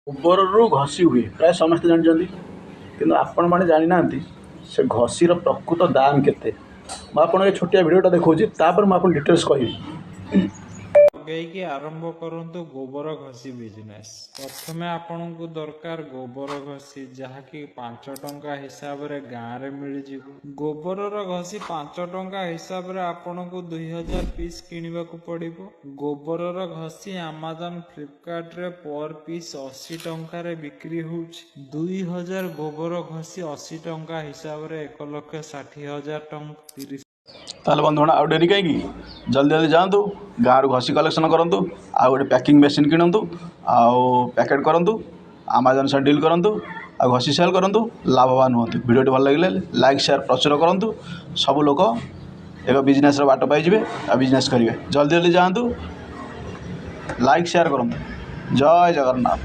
ଗୋବରରୁ ଘଷି ହୁଏ ପ୍ରାୟ ସମସ୍ତେ ଜାଣିଛନ୍ତି, କିନ୍ତୁ ଆପଣମାନେ ଜାଣିନାହାନ୍ତି ସେ ଘଷିର ପ୍ରକୃତ ଦାମ୍ କେତେ। ମୁଁ ଆପଣଙ୍କୁ ଏ ଛୋଟିଆ ଭିଡ଼ିଓଟା ଦେଖାଉଛି, ତାପରେ ମୁଁ ଆପଣଙ୍କୁ ଡିଟେଲ୍ସ କହିବି। ଲଗେଇକି ଆରମ୍ଭ କରନ୍ତୁ ଗୋବର ଘଷି ବିଜନେସ୍। ପ୍ରଥମେ ଆପଣଙ୍କୁ ଦରକାର ଗୋବର ଘଷି, ଯାହାକି 5 ଟଙ୍କା ହିସାବରେ ଗାଁରେ ମିଳିଯିବ। ଗୋବରର ଘଷି 5 ଟଙ୍କା ହିସାବରେ ଆପଣଙ୍କୁ 2000 ପିସ୍ କିଣିବାକୁ ପଡ଼ିବ। ଗୋବରର ଘଷି ଆମାଜନ ଫ୍ଲିପକାର୍ଟରେ ପର୍ ପିସ୍ 80 ଟଙ୍କାରେ ବିକ୍ରି ହେଉଛି। 2000 ଗୋବର ଘଷି 80 ଟଙ୍କା ହିସାବରେ 1,60,000 ଟଙ୍କା। ତାହେଲେ ବନ୍ଧୁଗଣ ଆଉ ଡେରି କାହିଁକି, ଜଲ୍ଦି ଜଲ୍ଦି ଯାଆନ୍ତୁ ଗାଁରୁ ଘଷି କଲେକ୍ସନ୍ କରନ୍ତୁ, ଆଉ ଗୋଟେ ପ୍ୟାକିଂ ମେସିନ୍ କିଣନ୍ତୁ, ଆଉ ପ୍ୟାକେଟ୍ କରନ୍ତୁ, ଆମାଜନ୍ ସହ ଡିଲ୍ କରନ୍ତୁ, ଆଉ ଘଷି ସେଲ୍ କରନ୍ତୁ, ଲାଭବାନ ହୁଅନ୍ତୁ। ଭିଡ଼ିଓଟି ଭଲ ଲାଗିଲେ ଲାଇକ୍ ସେୟାର ପ୍ରଚୁର କରନ୍ତୁ। ସବୁ ଲୋକ ଏକ ବିଜନେସ୍ର ବାଟ ପାଇଯିବେ ଆଉ ବିଜନେସ୍ କରିବେ। ଜଲ୍ଦି ଜଲ୍ଦି ଯାଆନ୍ତୁ, ଲାଇକ୍ ସେୟାର କରନ୍ତୁ। ଜୟ ଜଗନ୍ନାଥ।